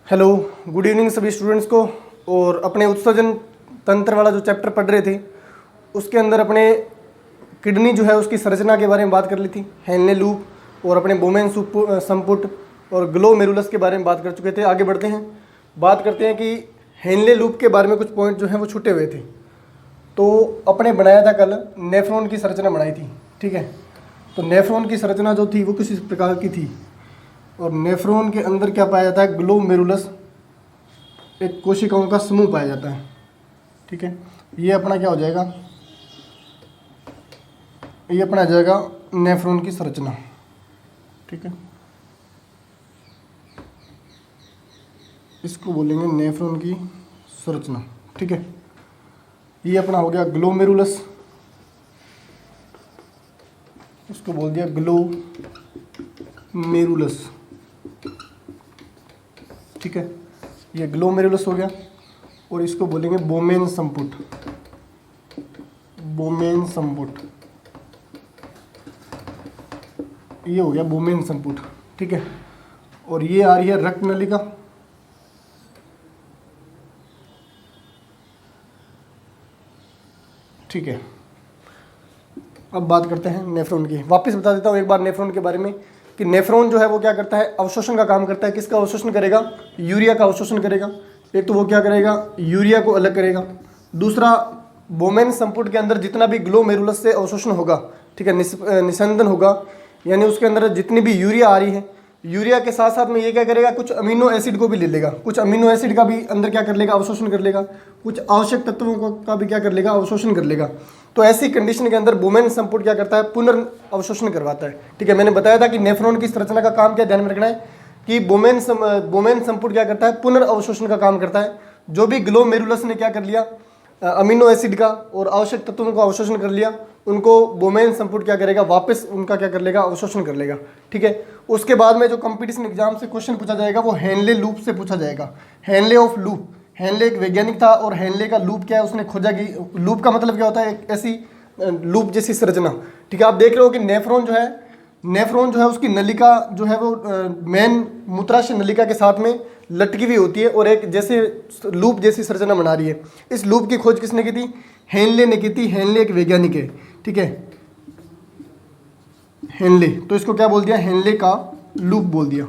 Hello, good evening सभी students को। और अपने उत्सर्जन तंत्र वाला जो चैप्टर पढ़ रहे थे उसके अंदर अपने किडनी जो है उसकी संरचना के बारे में बात कर ली थी, हेनले लूप और अपने बोमेन संपुट और ग्लोमेरुलस के बारे में बात कर चुके थे। आगे बढ़ते हैं, बात करते हैं कि हेनले लूप के बारे में कुछ पॉइंट जो हैं वो छूटे हुए थे। तो अपने बनाया था कल नेफ्रॉन की संरचना बनाई थी, ठीक है। तो नेफ्रॉन की संरचना जो थी वो किस प्रकार की थी, और नेफ्रॉन के अंदर क्या पाया जाता है, ग्लोमेरुलस एक कोशिकाओं का समूह पाया जाता है, ठीक है। ये अपना क्या हो जाएगा, ये अपना आ जाएगा नेफ्रॉन की संरचना, ठीक है। इसको बोलेंगे नेफ्रॉन की संरचना, ठीक है। ये अपना हो गया ग्लोमेरुलस, इसको बोल दिया ग्लोमेरुलस, ठीक है। ये ग्लोमेरुलस हो गया। और इसको बोलेंगे बोमेन संपुट, बोमेन संपुट, ये हो गया बोमेन संपुट, ठीक है। और ये आ रही है रक्त नलिका, ठीक है। अब बात करते हैं नेफ्रॉन की। वापस बता देता हूँ एक बार नेफ्रॉन के बारे में कि नेफ्रॉन जो है वो क्या करता है, अवशोषण का काम करता है। किसका अवशोषण करेगा, यूरिया का अवशोषण करेगा। एक तो वो क्या करेगा, यूरिया को अलग करेगा। दूसरा, बोमेन संपुट के अंदर जितना भी ग्लोमेरुलस से अवशोषण होगा, ठीक है, निस्यंदन होगा, यानी उसके अंदर जितनी भी यूरिया आ रही है, यूरिया के साथ साथ में ये क्या करेगा, कुछ अमीनो एसिड को भी ले लेगा, कुछ अमीनो एसिड का भी अंदर क्या कर लेगा, अवशोषण कर लेगा। कुछ आवश्यक तत्वों का भी क्या कर लेगा, अवशोषण कर लेगा। तो ऐसी कंडीशन के अंदर बोमेन संपुट क्या करता है, पुनर्अवशोषण करवाता है, ठीक है। मैंने बताया था कि नेफ्रॉन की संरचना का काम क्या ध्यान में रखना है कि बोमेन संपुट क्या करता है, पुनर्अवशोषण का काम करता है। जो भी ग्लोमेरुलस ने क्या कर लिया, अमीनो एसिड का और आवश्यक तत्वों का अवशोषण कर लिया, उनको बोमेन संपुट क्या करेगा, वापस उनका क्या कर लेगा, अवशोषण कर लेगा, ठीक है। उसके बाद में जो कंपटीशन एग्जाम से क्वेश्चन पूछा जाएगा वो हेनले लूप से पूछा जाएगा, हेनले ऑफ लूप। हेनले एक वैज्ञानिक था और हेनले का लूप क्या है उसने खोजा कि लूप का मतलब क्या होता है, एक ऐसी लूप जैसी संरचना, ठीक है। आप देख रहे हो कि नेफ्रॉन जो है उसकी नलिका जो है वो मेन मूत्राशय नलिका के साथ में लटकी हुई होती है और एक जैसे लूप जैसी संरचना बना रही है। इस लूप की खोज किसने की थी, हेनले ने की थी। हेनले एक वैज्ञानिक है, ठीक है, हेनले। तो इसको क्या बोल दिया, हेनले का लूप बोल दिया,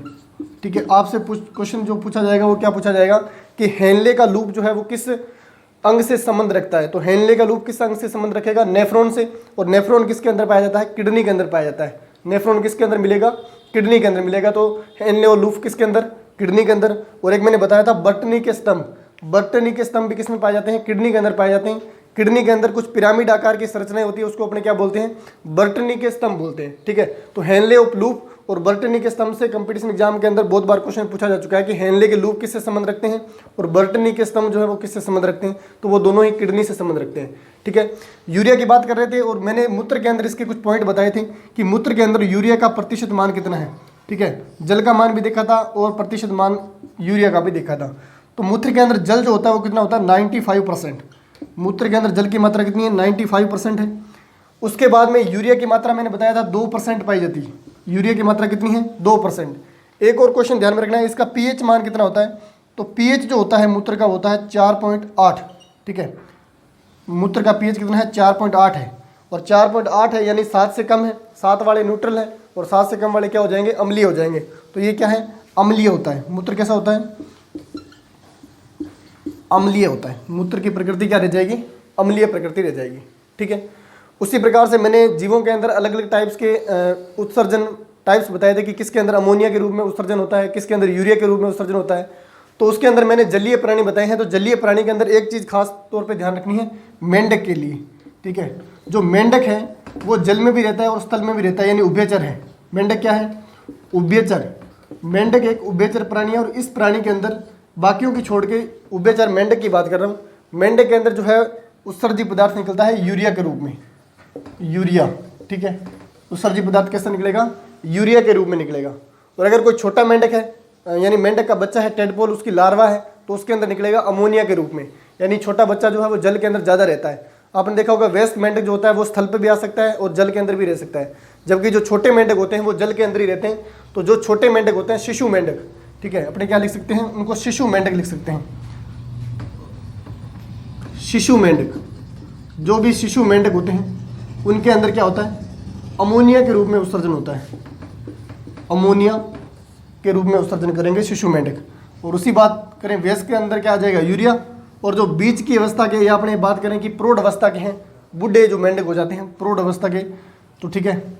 ठीक है। आपसे क्वेश्चन जो पूछा जाएगा वो क्या पूछा जाएगा कि हेनले का लूप जो है वो किस अंग से संबंध रखता है। तो हेनले का लूप किस अंग से संबंध रखेगा, नेफ्रॉन से। और नेफ्रॉन किसके अंदर पाया जाता है, किडनी के अंदर पाया जाता है। नेफ्रॉन किसके अंदर मिलेगा, किडनी के अंदर मिलेगा। तो हेनले और लूप किसके अंदर, किडनी के अंदर। और एक मैंने बताया था बर्टनी के स्तंभ, बर्टनी के स्तंभ भी किसमें पाए जाते हैं, किडनी के अंदर पाए जाते हैं। किडनी के अंदर कुछ पिरामिड आकार की संरचनाएं होती है, उसको अपने क्या बोलते हैं, बर्टनी के स्तंभ बोलते हैं, ठीक है। तो हेनले ऑफ लूप और बर्टनी के स्तंभ से कंपटीशन एग्जाम के अंदर बहुत बार क्वेश्चन पूछा जा चुका है कि हेनले के लूप किससे संबंध रखते हैं और बर्टनी के स्तंभ जो है वो किससे संबंध रखते हैं। तो वो दोनों ही किडनी से संबंध रखते हैं, ठीक है। यूरिया की बात कर रहे थे और मैंने मूत्र के अंदर इसके कुछ पॉइंट बताए थे कि मूत्र के अंदर यूरिया का प्रतिशत मान कितना है, ठीक है। जल का मान भी देखा था और प्रतिशत मान यूरिया का भी देखा था। तो मूत्र के अंदर जल जो होता है वो कितना होता है, 95%। मूत्र के अंदर जल की मात्रा कितनी है, 95% है। उसके बाद में यूरिया की मात्रा मैंने बताया था 2% पाई जाती है। यूरिया की मात्रा कितनी है, 2%। एक और क्वेश्चन ध्यान में रखना है, इसका पीएच मान कितना होता है। तो पीएच जो होता है मूत्र का होता है 4.8, ठीक है। मूत्र का पीएच कितना है, 4.8 है। और 4.8 है यानी 7 से कम है, 7 वाले न्यूट्रल है और 7 से कम वाले क्या हो जाएंगे, अम्लीय हो जाएंगे। तो ये क्या है, अम्लीय होता है। मूत्र कैसा होता है, अम्लीय होता है। मूत्र की प्रकृति क्या रह जाएगी, अम्लीय प्रकृति रह जाएगी, ठीक है। उसी प्रकार से मैंने जीवों के अंदर अलग अलग टाइप्स के उत्सर्जन टाइप्स बताए थे कि किसके अंदर अमोनिया के रूप में उत्सर्जन होता है, किसके अंदर यूरिया के रूप में उत्सर्जन होता है। तो उसके अंदर मैंने जलीय प्राणी बताए हैं। तो जलीय प्राणी के अंदर एक चीज़ खास तौर पे ध्यान रखनी है, मेंढक के लिए, ठीक है। जो मेंढक है वो जल में भी रहता है और स्थल में भी रहता है, यानी उभयचर है। मेंढक क्या है, उभयचर। मेंढक एक उभयचर प्राणी है और इस प्राणी के अंदर बाकियों की छोड़ के उभयचर मेंढक की बात कर रहा हूँ। मेंढक के अंदर जो है उत्सर्जित पदार्थ निकलता है यूरिया के रूप में, यूरिया, ठीक है। उत्सर्जित पदार्थ कैसे निकलेगा, यूरिया के रूप में निकलेगा। और अगर कोई छोटा मेंढक है, यानी मेंढक का बच्चा है, टेडपोल उसकी लार्वा है, तो उसके अंदर निकलेगा अमोनिया के रूप में, यानी छोटा बच्चा जो है वो जल के अंदर ज़्यादा रहता है। आपने देखा होगा वेस्ट मेंढक जो होता है वो स्थल पर भी आ सकता है और जल के अंदर भी रह सकता है, जबकि जो छोटे मेंढक होते हैं वो जल के अंदर ही रहते हैं। तो जो छोटे मेंढक होते हैं, शिशु मेंढक, ठीक है, अपने क्या लिख सकते हैं उनको, शिशु मेंढक लिख सकते हैं। शिशु मेंढक, जो भी शिशु मेंढक होते हैं उनके अंदर क्या होता है, अमोनिया के रूप में उत्सर्जन होता है, अमोनिया के रूप में उत्सर्जन करेंगे शिशु मेंढक। और उसी बात करें वयस्क के अंदर क्या आ जाएगा, यूरिया। और जो बीच की अवस्था के, या अपने बात करें कि प्रौढ़ अवस्था के हैं, बूढ़े जो मेंढक हो जाते हैं प्रौढ़ अवस्था के, तो ठीक है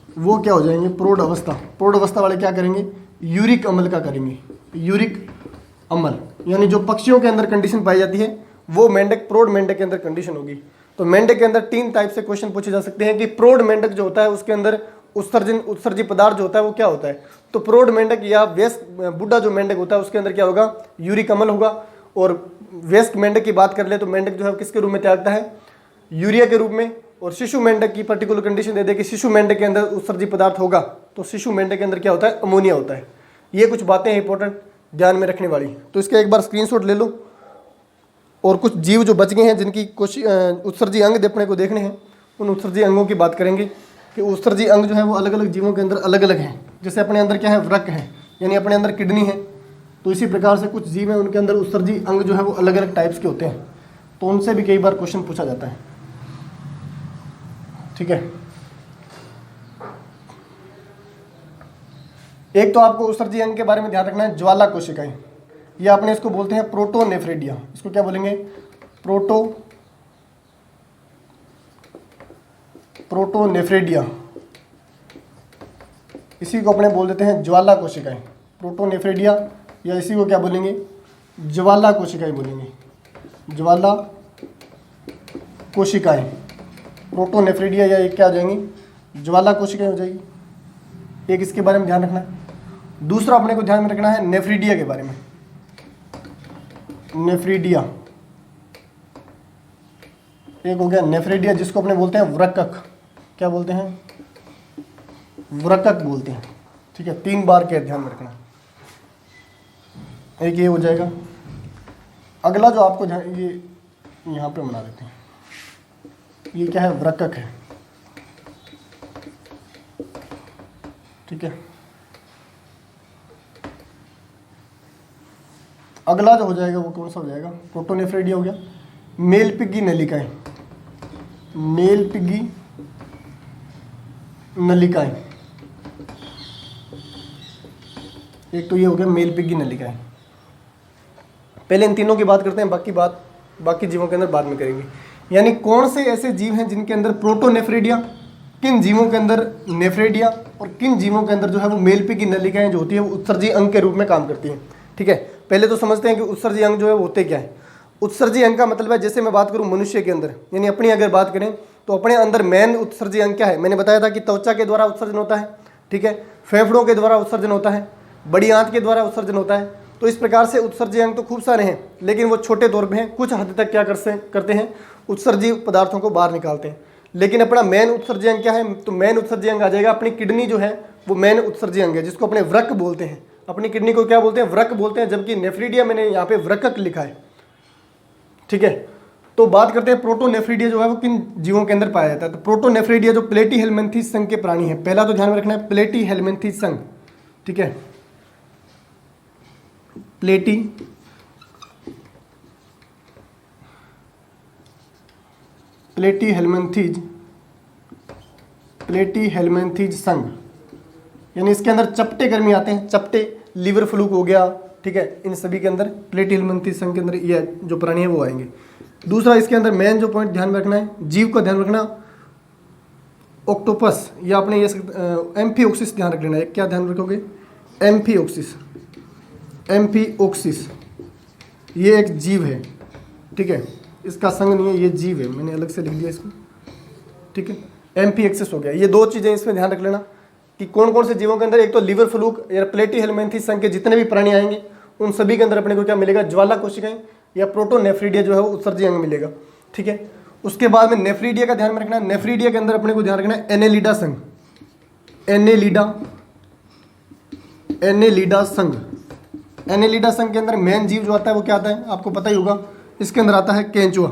वो क्या हो जाएंगे, प्रौढ़ अवस्था। प्रौढ़ अवस्था वाले क्या करेंगे, यूरिक अम्ल का करेंगे, यूरिक अम्ल। यानी जो पक्षियों के अंदर कंडीशन पाई जाती है वो मेंढक, प्रौढ़ मेंढक के अंदर कंडीशन होगी। तो मेंढक के अंदर 3 टाइप से क्वेश्चन पूछे जा सकते हैं कि प्रौढ़ मेंढक जो होता है उसके अंदर उत्सर्जी पदार्थ जो होता है वो क्या होता है। तो प्रौढ़ मेंढक या वयस्क बुढ़ा जो मेंढक होता है उसके अंदर क्या होगा, यूरिक अम्ल होगा। और वयस्क मेंढक की बात कर ले तो मेंढक जो है किसके रूप में त्यागता है, यूरिया के रूप में। और शिशु मेंढक की पर्टिकुलर कंडीशन दे दे कि शिशु मेंढक के अंदर उत्सर्जी पदार्थ होगा, तो शिशु मेंढक के अंदर क्या होता है, अमोनिया होता है। ये कुछ बातें हैं इंपॉर्टेंट ध्यान में रखने वाली, तो इसका एक बार स्क्रीनशॉट ले लो। और कुछ जीव जो बच गए हैं जिनकी उत्सर्जी अंग अपने को देखने हैं, उन उत्सर्जी अंगों की बात करेंगे कि उत्सर्जी अंग जो है वो अलग अलग जीवों के अंदर अलग अलग हैं। जैसे अपने अंदर क्या है, वृक्क है, यानी अपने अंदर किडनी है। तो इसी प्रकार से कुछ जीव हैं उनके अंदर उत्सर्जी अंग जो है वो अलग अलग टाइप्स के होते हैं, तो उनसे भी कई बार क्वेश्चन पूछा जाता है। ठीक है, एक तो आपको उत्सर्जी अंग के बारे में ध्यान रखना है, ज्वाला कोशिकाएं, या अपने इसको बोलते हैं प्रोटोनेफ्रेडिया। इसको क्या बोलेंगे, प्रोटोनेफ्रेडिया। इसी को अपने बोल देते हैं ज्वाला कोशिकाएं, प्रोटोनेफ्रेडिया, या इसी को क्या बोलेंगे, ज्वाला कोशिकाएं बोलेंगे, ज्वाला कोशिकाएं। प्रोटोनेफ्रेडिया या एक क्या हो जाएंगी, ज्वाला कोशिकाएं हो जाएगी। एक इसके बारे में ध्यान रखना है। दूसरा अपने को ध्यान में रखना है नेफ्रीडिया के बारे में। नेफ्रीडिया एक हो गया नेफ्रीडिया, जिसको अपने बोलते हैं वृक्कक। क्या बोलते हैं, वृक्कक बोलते हैं। ठीक है, 3 बार के ध्यान में रखना। एक ये हो जाएगा। अगला जो आपको ये यहाँ पे बना देते हैं, ये क्या है, वृक्कक है। ठीक है, अगला जो हो जाएगा वो कौन सा हो जाएगा, प्रोटोनेफ्रेडिया हो गया। मेल पिग्गी नलिकाएं, मेल पिग्गी नलिकाएं, एक तो ये हो गया मेल पिग्गी नलिकाएं। पहले इन तीनों की बात करते हैं, बाकी जीवों के अंदर बाद में करेंगे। यानी कौन से ऐसे जीव हैं जिनके अंदर प्रोटोनेफ्रेडिया, किन जीवों के अंदर नेफ्रेडिया, और किन जीवों के अंदर जो है वो मेल पिग्गी नलिकाएं जो होती है वो उत्सर्जी अंग के रूप में काम करती हैं। ठीक है, पहले तो समझते हैं कि उत्सर्जी अंग जो है वो होते क्या है। उत्सर्जी अंग का मतलब है, जैसे मैं बात करूं मनुष्य के अंदर, यानी अपनी अगर बात करें तो अपने अंदर मेन उत्सर्जी अंग क्या है, मैंने बताया था कि त्वचा के द्वारा उत्सर्जन होता है। ठीक है, फेफड़ों के द्वारा उत्सर्जन होता है, बड़ी आंत के द्वारा उत्सर्जन होता है। तो इस प्रकार से उत्सर्जी अंग तो खूब सारे हैं, लेकिन वो छोटे तौर पे हैं। कुछ हद तक क्या करते हैं, उत्सर्जी पदार्थों को बाहर निकालते हैं। लेकिन अपना मेन उत्सर्जी अंग क्या है, तो मेन उत्सर्जी अंग आ जाएगा अपनी किडनी जो है वो मेन उत्सर्जी अंग है, जिसको अपने वृक्क बोलते हैं। अपनी किडनी को क्या बोलते हैं, वृक्क बोलते हैं, जबकि नेफ्रीडिया मैंने यहाँ पे वृक्कक लिखा है। ठीक है, तो बात करते हैं प्रोटोनेफ्रीडिया जो है वो किन जीवों के अंदर पाया जाता है। तो प्रोटोनेफ्रीडिया जो प्लेटीहेल्मिन्थीज संघ के प्राणी है, पहला तो ध्यान में रखना है प्लेटीहेल्मिन्थीज संघ। ठीक है, प्लेटीहेल्मिन्थीज संघ, यानी इसके अंदर चपटे कर्मी आते हैं, चपटे, लीवर फ्लूक हो गया। ठीक है, इन सभी के अंदर प्लेटीहेल्मिन्थीज संघ के अंदर ये जो प्राणी है वो आएंगे। दूसरा इसके अंदर मेन जो पॉइंट ध्यान में रखना है, जीव का ध्यान रखना, ऑक्टोपस, या आपने ये एम्फिओक्सिस ध्यान रख लेना है। क्या ध्यान रखोगे, एम्फिओक्सिस, एम्फिओक्सिस ये एक जीव है। ठीक है, इसका संघ नहीं है, ये जीव है, मैंने अलग से लिख दिया इसको। ठीक है, एम्फिओक्सिस हो गया। ये 2 चीज़ें इसमें ध्यान रख लेना कि कौन कौन से जीवों के अंदर, एक तो लीवर फ्लूक या प्लेटीहेल्मिन्थीज संघ के जितने भी प्राणी आएंगे उन सभी के अंदर अपने को क्या मिलेगा, ज्वाला कोशिकाएं या प्रोटोनेफ्रीडिया जो है वो उत्सर्जी अंग मिलेगा। ठीक है, उसके बाद में नेफ्रीडिया का ध्यान में रखना है। नेफ्रीडिया के अंदर अपने को ध्यान रखना है एनेलिडा संघ, एनेलिडा संघ। एनेलिडा संघ के अंदर मेन जीव जो आता है वो क्या आता है, आपको पता ही होगा, इसके अंदर आता है केंचुआ।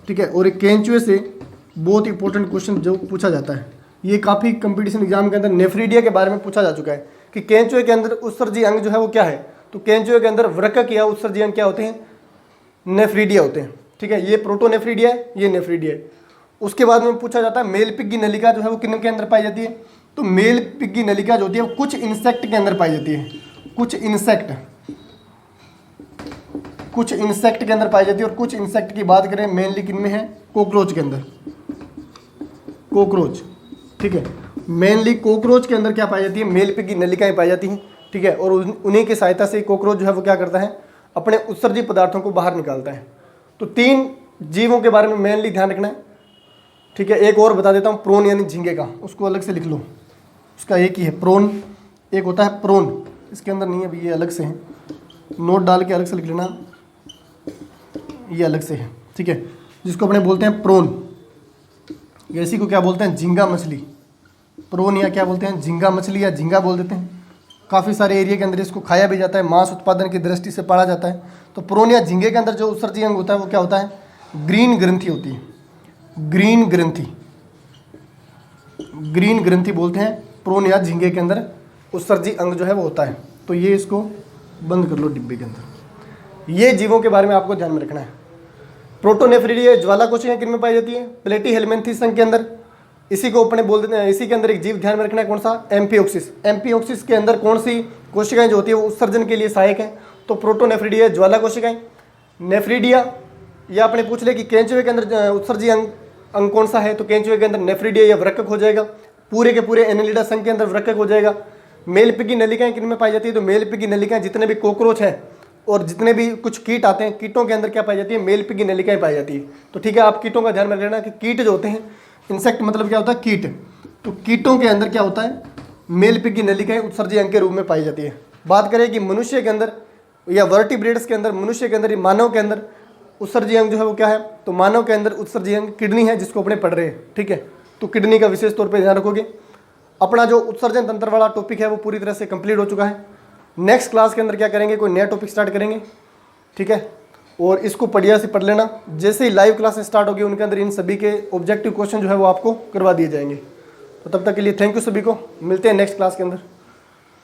ठीक है, और एक केंचुए से बहुत इंपॉर्टेंट क्वेश्चन जो पूछा जाता है, ये काफ़ी कंपटीशन एग्जाम के अंदर नेफ्रीडिया के बारे में पूछा जा चुका है कि केंचुए के अंदर उत्सर्जी अंग जो है वो क्या है, तो केंचुए के अंदर वृक्क या उत्सर्जी अंग क्या होते हैं, नेफ्रीडिया होते हैं। ठीक है, ये प्रोटोनेफ्रीडिया है, ये नेफ्रीडिया है। उसके बाद में पूछा जाता है मेल पिग्गी नलिका जो है वो किन के अंदर पाई जाती है, तो मेल पिग्गी नलिका जो होती है वो कुछ इंसेक्ट के अंदर पाई जाती है, कुछ इंसेक्ट के अंदर पाई जाती है। और कुछ इंसेक्ट की बात करें मेनली किन में है, कॉकरोच के अंदर, कॉकरोच। ठीक है, मेनली कॉकरोच के अंदर क्या पाई जाती है, मेल पिग्गी नलिकाएं पाई जाती हैं। ठीक है, और उन्हीं की सहायता से कॉकरोच जो है वो क्या करता है, अपने उत्सर्जी पदार्थों को बाहर निकालता है। तो 3 जीवों के बारे में मेनली ध्यान रखना है। ठीक है, एक और बता देता हूँ, प्रोन यानी झींगे का, उसको अलग से लिख लो, उसका एक ही है प्रोन, एक होता है प्रोन, इसके अंदर नहीं है अभी, ये अलग से है, नोट डाल के अलग से लिख लेना, ये अलग से है। ठीक है, जिसको अपने बोलते हैं प्रोन, या इसी को क्या बोलते हैं, झींगा मछली। प्रोन या क्या बोलते हैं, झींगा मछली या झींगा बोल देते हैं। काफ़ी सारे एरिया के अंदर इसको खाया भी जाता है, मांस उत्पादन की दृष्टि से पाला जाता है। तो प्रोन या झींगे के अंदर जो उत्सर्जी अंग होता है वो क्या होता है, ग्रीन ग्रंथि होती है, ग्रीन ग्रंथि, ग्रीन ग्रंथि बोलते हैं प्रोन या झींगे के अंदर उत्सर्जी अंग जो है वो होता है। तो ये इसको बंद कर लो डिब्बे के अंदर। ये जीवों के बारे में आपको ध्यान में रखना है। प्रोटोनेफ्रिडिया ज्वाला कोशिकाएं किन में पाई जाती है, प्लेटीहेल्मिन्थेस संघ के अंदर। इसी को अपने बोल देते हैं, इसी के अंदर एक जीव ध्यान में रखना है, कौन सा, एम्फिओक्सिस। एम्फिओक्सिस के अंदर कौन सी कोशिकाएं जो होती है वो उत्सर्जन के लिए सहायक है, तो प्रोटोनेफ्रिडिया ज्वाला कोशिकाएं। नेफ्रीडिया, या अपने पूछ ले कि केंचुए के अंदर उत्सर्जी अंग कौन सा है, तो केंचुए के अंदर नेफ्रीडिया या वृक्क हो जाएगा। पूरे के पूरे एनेलिडा संघ के अंदर वृक्क हो जाएगा। मेल पिग्गी नलिकाएं किन में पाई जाती है, तो मेल पिग्गी नलिकाएं जितने भी कॉकरोच हैं और जितने भी कुछ कीट आते हैं, कीटों के अंदर क्या पाई जाती है, मेल पिग्गी नलिकाएं पाई जाती है। तो ठीक है, आप कीटों का ध्यान में रखना कि कीट जो होते हैं, इंसेक्ट मतलब क्या होता है, कीट, तो कीटों के अंदर क्या होता है, मेल पिग्गी नलिकाएं उत्सर्जी अंग के रूप में पाई जाती है। बात करें कि मनुष्य के अंदर या वर्टिब्रेट्स के अंदर, मनुष्य के अंदर, मानव के अंदर उत्सर्जी अंग जो है वो क्या है, तो मानव के अंदर उत्सर्जी अंग किडनी है, जिसको अपने पढ़ रहे हैं। ठीक है, तो किडनी का विशेष तौर पे ध्यान रखोगे। अपना जो उत्सर्जन तंत्र वाला टॉपिक है वो पूरी तरह से कंप्लीट हो चुका है। नेक्स्ट क्लास के अंदर क्या करेंगे, कोई नया टॉपिक स्टार्ट करेंगे। ठीक है, और इसको बढ़िया से पढ़ लेना। जैसे ही लाइव क्लासेस स्टार्ट होगी उनके अंदर इन सभी के ऑब्जेक्टिव क्वेश्चन जो है वो आपको करवा दिए जाएंगे। तो तब तक के लिए थैंक यू सभी को, मिलते हैं नेक्स्ट क्लास के अंदर।